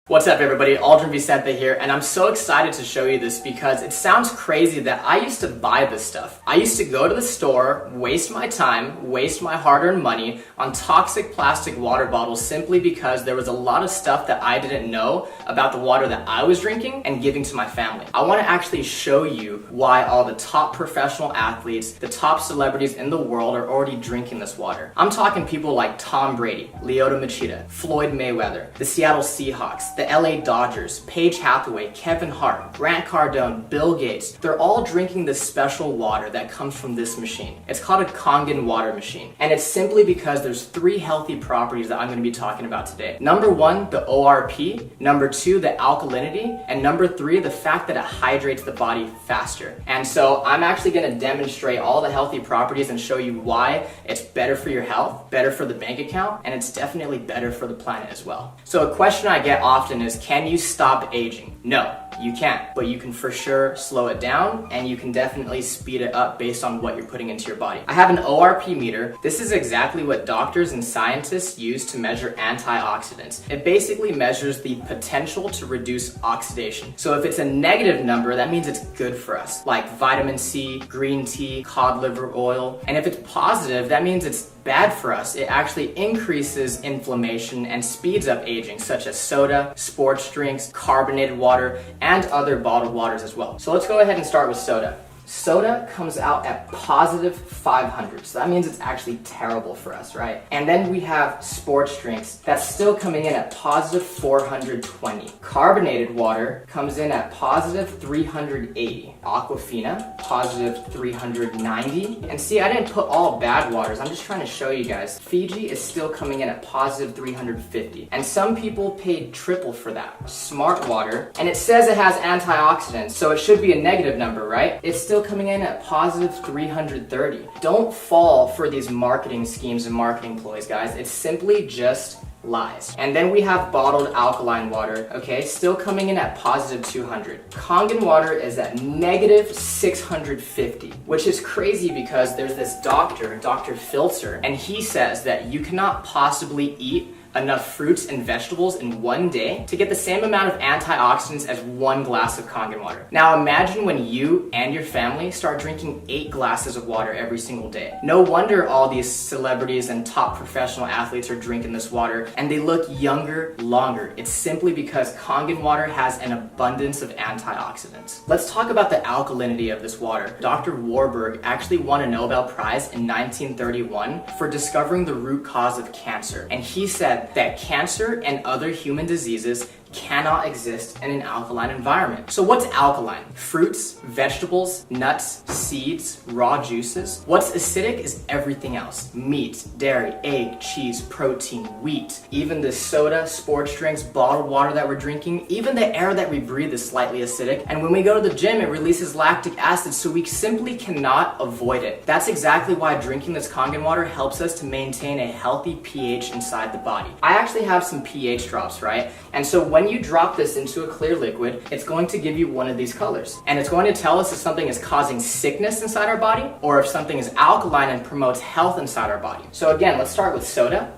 What's up everybody, Aldrin Vicente here, and I'm so excited to show you this because it sounds crazy that I used to buy this stuff. I used to go to the store, waste my time, waste my hard-earned money on toxic plastic water bottles simply because there was a lot of stuff that I didn't know about the water that I was drinking and giving to my family. I want to actually show you why all the top professional athletes, the top celebrities in the world are already drinking this water. I'm talking people like Tom Brady, Lyoto Machida, Floyd Mayweather, the Seattle Seahawks, the LA Dodgers, Paige Hathaway, Kevin Hart, Grant Cardone, Bill Gates. They're all drinking this special water that comes from this machine. It's called a Kangen water machine. And it's simply because there's 3 healthy properties that I'm going to be talking about today. Number 1, the ORP. Number 2, the alkalinity. And number 3, the fact that it hydrates the body faster. And so I'm actually going to demonstrate all the healthy properties and show you why it's better for your health, better for the bank account, and it's definitely better for the planet as well. So a question I get often is, can you stop aging? No, you can't, but you can for sure slow it down and you can definitely speed it up based on what you're putting into your body. I have an ORP meter. This is exactly what doctors and scientists use to measure antioxidants. It basically measures the potential to reduce oxidation. So if it's a negative number, that means it's good for us, like vitamin C, green tea, cod liver oil. And if it's positive, that means it's bad for us. It actually increases inflammation and speeds up aging, such as soda, sports drinks, carbonated water, and other bottled waters as well. So let's go ahead and start with soda. Soda comes out at positive 500, so that means it's actually terrible for us, right? And then we have sports drinks that's still coming in at positive 420. Carbonated water comes in at positive 380. Aquafina, positive 390. And see, I didn't put all bad waters, I'm just trying to show you guys. Fiji is still coming in at positive 350. And some people paid triple for that. Smart water, and it says it has antioxidants, so it should be a negative number, right? It's still coming in at positive 330. Don't fall for these marketing schemes and marketing ploys, guys. It's simply just lies. And then we have bottled alkaline water, okay, still coming in at positive 200. Kangen water is at negative 650, which is crazy because there's this doctor, Dr. Filter, and he says that you cannot possibly eat enough fruits and vegetables in one day to get the same amount of antioxidants as 1 glass of Kangen water. Now imagine when you and your family start drinking 8 glasses of water every single day. No wonder all these celebrities and top professional athletes are drinking this water and they look younger longer. It's simply because Kangen water has an abundance of antioxidants. Let's talk about the alkalinity of this water. Dr. Warburg actually won a Nobel Prize in 1931 for discovering the root cause of cancer, and he said that cancer and other human diseases cannot exist in an alkaline environment. So what's alkaline? Fruits, vegetables, nuts, seeds, raw juices. What's acidic is everything else. Meat, dairy, egg, cheese, protein, wheat. Even the soda, sports drinks, bottled water that we're drinking, even the air that we breathe is slightly acidic. And when we go to the gym, it releases lactic acid, so we simply cannot avoid it. That's exactly why drinking this Kangen water helps us to maintain a healthy pH inside the body. I actually have some pH drops, right? And so when you drop this into a clear liquid, it's going to give you one of these colors. And it's going to tell us if something is causing sickness inside our body or if something is alkaline and promotes health inside our body. So again, let's start with soda,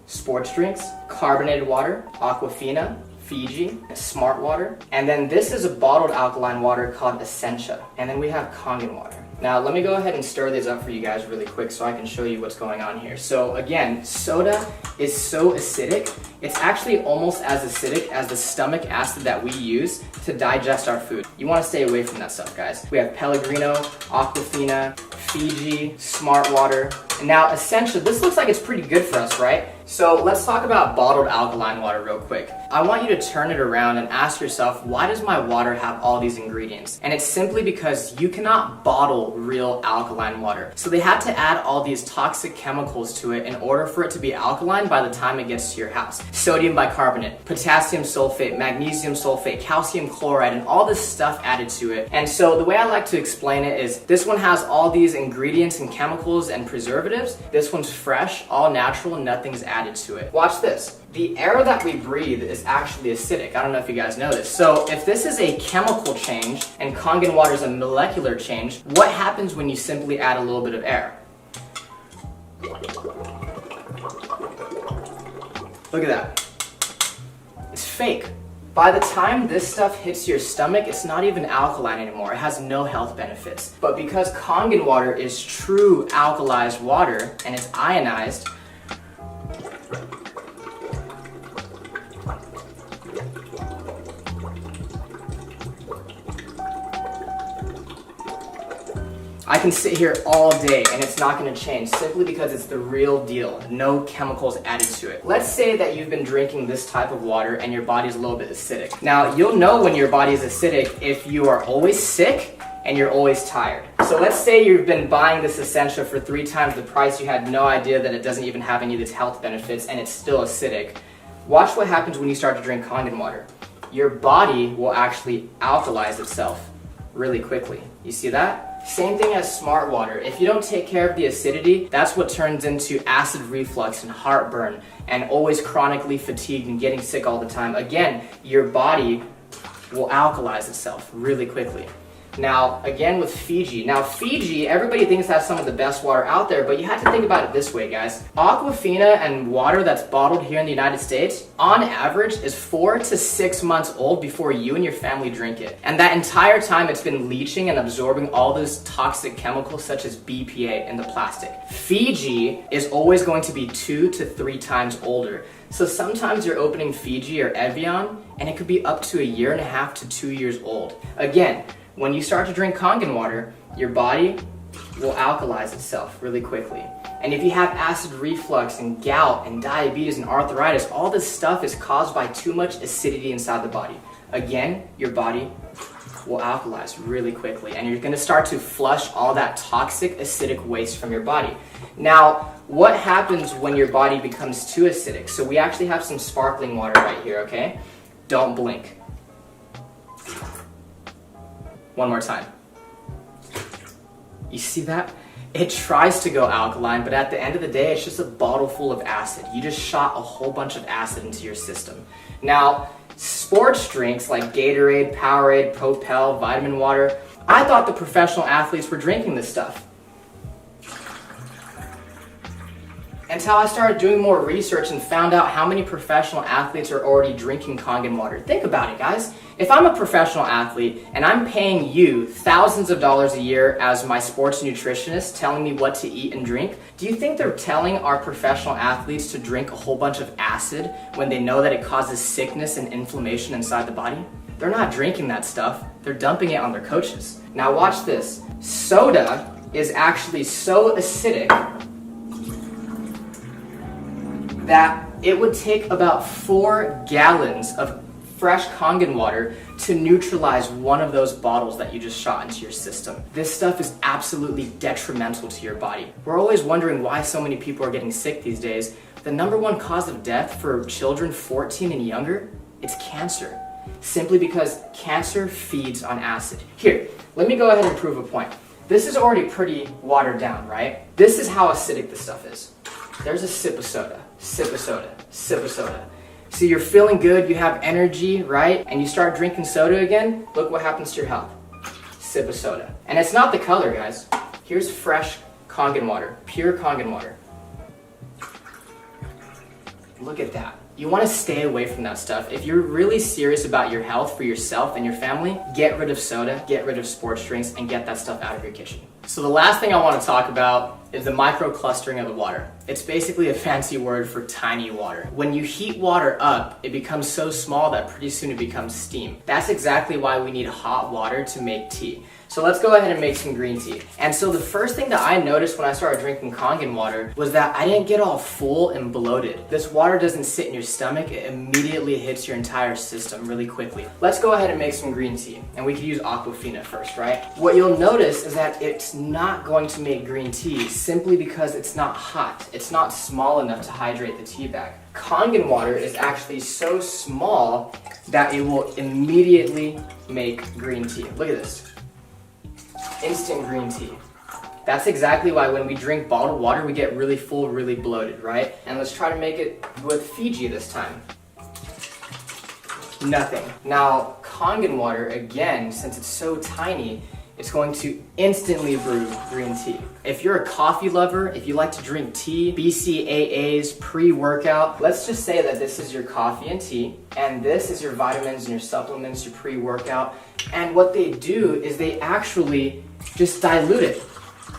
sports drinks, carbonated water, Aquafina, Fiji, Smart water. And then this is a bottled alkaline water called Essentia. And then we have Kangen water. Now let me go ahead and stir these up for you guys really quick so I can show you what's going on here. So again, soda is so acidic, it's actually almost as acidic as the stomach acid that we use to digest our food. You want to stay away from that stuff, guys. We have Pellegrino, Aquafina, Fiji, Smart water, and now Essentia. This looks like it's pretty good for us, right? So let's talk about bottled alkaline water real quick. I want you to turn it around and ask yourself, why does my water have all these ingredients? And it's simply because you cannot bottle real alkaline water. So they had to add all these toxic chemicals to it in order for it to be alkaline by the time it gets to your house. Sodium bicarbonate, potassium sulfate, magnesium sulfate, calcium chloride, and all this stuff added to it. And so the way I like to explain it is this one has all these ingredients and chemicals and preservatives. This one's fresh, all natural, and nothing's added to it. Watch this. The air that we breathe is actually acidic. I don't know if you guys know this. So if this is a chemical change and Kangen water is a molecular change, what happens when you simply add a little bit of air? Look at that. It's fake. By the time this stuff hits your stomach, it's not even alkaline anymore. It has no health benefits. But because Kangen water is true alkalized water and it's ionized, I can sit here all day and it's not going to change simply because it's the real deal. No chemicals added to it. Let's say that you've been drinking this type of water and your body's a little bit acidic. Now, you'll know when your body is acidic if you are always sick and you're always tired. So let's say you've been buying this Essentia for 3 times the price. You had no idea that it doesn't even have any of these health benefits and it's still acidic. Watch what happens when you start to drink Kangen water. Your body will actually alkalize itself really quickly. You see that? Same thing as smart water. If you don't take care of the acidity, that's what turns into acid reflux and heartburn and always chronically fatigued and getting sick all the time. Again, your body will alkalize itself really quickly. Now, again with Fiji. Now, Fiji, everybody thinks that's some of the best water out there, but you have to think about it this way, guys. Aquafina and water that's bottled here in the United States, on average, is 4 to 6 months old before you and your family drink it. And that entire time, it's been leaching and absorbing all those toxic chemicals such as BPA in the plastic. Fiji is always going to be 2 to 3 times older. So sometimes you're opening Fiji or Evian, and it could be up to 1.5 to 2 years old. Again, when you start to drink Kangen water, your body will alkalize itself really quickly. And if you have acid reflux and gout and diabetes and arthritis, all this stuff is caused by too much acidity inside the body. Again, your body will alkalize really quickly and you're going to start to flush all that toxic acidic waste from your body. Now, what happens when your body becomes too acidic? So we actually have some sparkling water right here, okay? Don't blink. One more time. You see that? It tries to go alkaline, but at the end of the day, it's just a bottle full of acid. You just shot a whole bunch of acid into your system. Now, sports drinks like Gatorade, Powerade, Propel, vitamin water, I thought the professional athletes were drinking this stuff. Until I started doing more research and found out how many professional athletes are already drinking Kangen water. Think about it, guys. If I'm a professional athlete and I'm paying you thousands of dollars a year as my sports nutritionist telling me what to eat and drink, do you think they're telling our professional athletes to drink a whole bunch of acid when they know that it causes sickness and inflammation inside the body? They're not drinking that stuff. They're dumping it on their coaches. Now watch this. Soda is actually so acidic that it would take about 4 gallons of fresh Kangen water to neutralize one of those bottles that you just shot into your system. This stuff is absolutely detrimental to your body. We're always wondering why so many people are getting sick these days. The #1 cause of death for children 14 and younger, it's cancer. Simply because cancer feeds on acid. Here, let me go ahead and prove a point. This is already pretty watered down, right? This is how acidic this stuff is. There's a sip of soda, sip of soda, sip of soda. So you're feeling good, you have energy, right? And you start drinking soda again, look what happens to your health. Sip of soda. And it's not the color, guys. Here's fresh Kangen water, pure Kangen water. Look at that. You want to stay away from that stuff. If you're really serious about your health for yourself and your family, get rid of soda, get rid of sports drinks, and get that stuff out of your kitchen. So the last thing I want to talk about is the microclustering of the water. It's basically a fancy word for tiny water. When you heat water up, it becomes so small that pretty soon it becomes steam. That's exactly why we need hot water to make tea. So let's go ahead and make some green tea. And so the first thing that I noticed when I started drinking Kangen water was that I didn't get all full and bloated. This water doesn't sit in your stomach, it immediately hits your entire system really quickly. Let's go ahead and make some green tea. And we could use Aquafina first, right? What you'll notice is that it's not going to make green tea simply because it's not hot. It's not small enough to hydrate the tea bag. Kangen water is actually so small that it will immediately make green tea. Look at this. Instant green tea. That's exactly why when we drink bottled water, we get really full, really bloated, right? And let's try to make it with Fiji this time. Nothing. Now, Kangen water, again, since it's so tiny, it's going to instantly brew green tea. If you're a coffee lover, if you like to drink tea, BCAAs, pre-workout, let's just say that this is your coffee and tea, and this is your vitamins and your supplements, your pre-workout, and what they do is they actually just dilute it.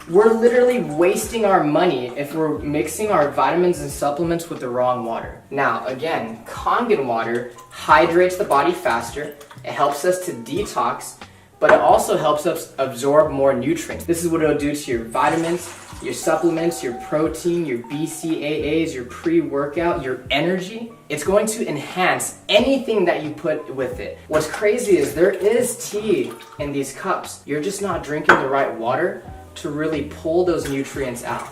We're literally wasting our money if we're mixing our vitamins and supplements with the wrong water. Now, again, Kangen water hydrates the body faster, it helps us to detox, but it also helps us absorb more nutrients. This is what it'll do to your vitamins, your supplements, your protein, your BCAAs, your pre-workout, your energy. It's going to enhance anything that you put with it. What's crazy is there is tea in these cups. You're just not drinking the right water to really pull those nutrients out.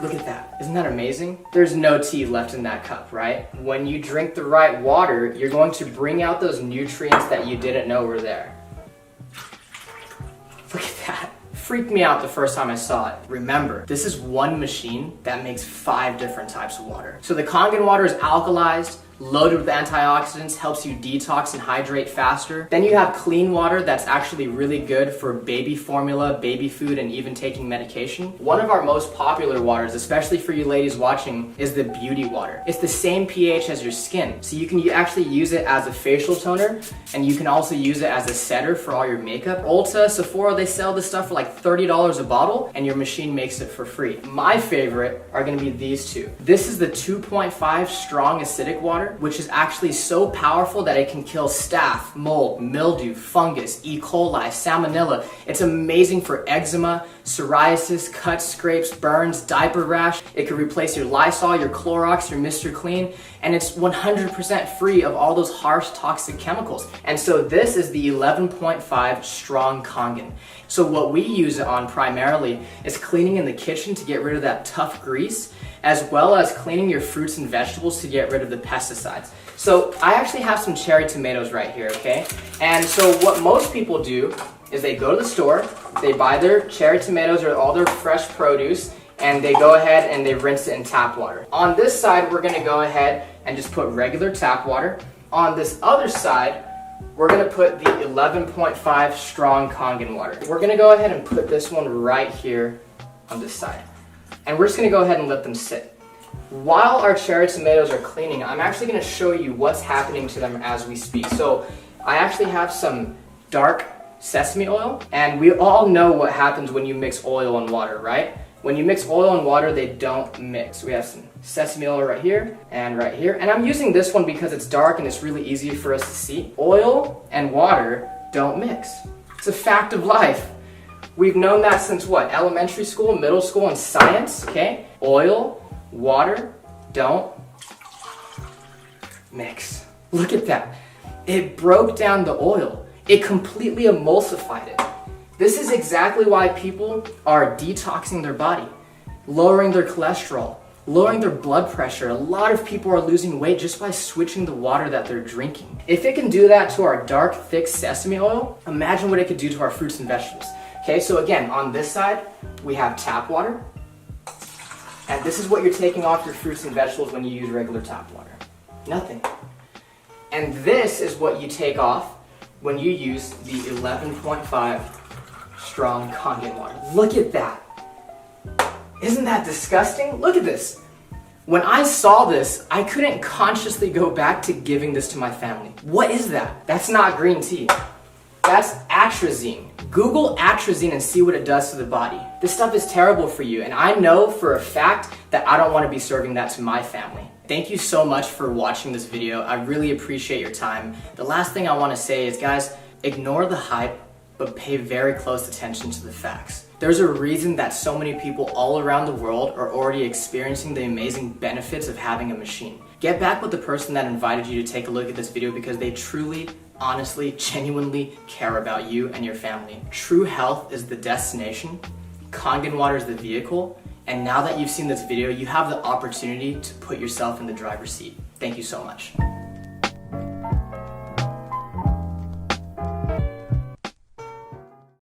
Look at that. Isn't that amazing? There's no tea left in that cup, right? When you drink the right water, you're going to bring out those nutrients that you didn't know were there. Look at that. Freaked me out the first time I saw it. Remember, this is one machine that makes 5 different types of water. So the Kangen water is alkalized, loaded with antioxidants, helps you detox and hydrate faster. Then you have clean water that's actually really good for baby formula, baby food, and even taking medication. One of our most popular waters, especially for you ladies watching, is the beauty water. It's the same pH as your skin, so you can actually use it as a facial toner, and you can also use it as a setter for all your makeup. Ulta, Sephora, they sell this stuff for like $30 a bottle, and your machine makes it for free. My favorite are gonna be these two. This is the 2.5 strong acidic water, which is actually so powerful that it can kill staph, mold, mildew, fungus, E. coli, salmonella. It's amazing for eczema, psoriasis, cuts, scrapes, burns, diaper rash. It can replace your Lysol, your Clorox, your Mr. Clean, and it's 100% free of all those harsh toxic chemicals. And so this is the 11.5 strong Kangen. So what we use it on primarily is cleaning in the kitchen to get rid of that tough grease, as well as cleaning your fruits and vegetables to get rid of the pesticides. So I actually have some cherry tomatoes right here, okay? And so what most people do is they go to the store, they buy their cherry tomatoes or all their fresh produce, and they go ahead and they rinse it in tap water. On this side, we're gonna go ahead and just put regular tap water. On this other side, we're gonna put the 11.5 strong Kangen water. We're gonna go ahead and put this one right here on this side. And we're just gonna go ahead and let them sit. While our cherry tomatoes are cleaning, I'm actually gonna show you what's happening to them as we speak. So I actually have some dark sesame oil, and we all know what happens when you mix oil and water, right? When you mix oil and water, they don't mix. We have some sesame oil right here and right here. And I'm using this one because it's dark and it's really easy for us to see. Oil and water don't mix. It's a fact of life. We've known that since what? Elementary school, middle school, and science, okay? Oil, water, don't mix. Look at that. It broke down the oil. It completely emulsified it. This is exactly why people are detoxing their body, lowering their cholesterol, lowering their blood pressure. A lot of people are losing weight just by switching the water that they're drinking. If it can do that to our dark, thick sesame oil, imagine what it could do to our fruits and vegetables. Okay, so again, on this side, we have tap water. And this is what you're taking off your fruits and vegetables when you use regular tap water. Nothing. And this is what you take off when you use the 11.5 strong Kangen water. Look at that. Isn't that disgusting? Look at this. When I saw this, I couldn't consciously go back to giving this to my family. What is that? That's not green tea. That's atrazine. Google atrazine and see what it does to the body. This stuff is terrible for you, and I know for a fact that I don't want to be serving that to my family. Thank you so much for watching this video. I really appreciate your time. The last thing I want to say is, guys, ignore the hype, but pay very close attention to the facts. There's a reason that so many people all around the world are already experiencing the amazing benefits of having a machine. Get back with the person that invited you to take a look at this video because they truly, honestly, genuinely care about you and your family. True health is the destination, Kangen water is the vehicle, and now that you've seen this video, you have the opportunity to put yourself in the driver's seat. Thank you so much.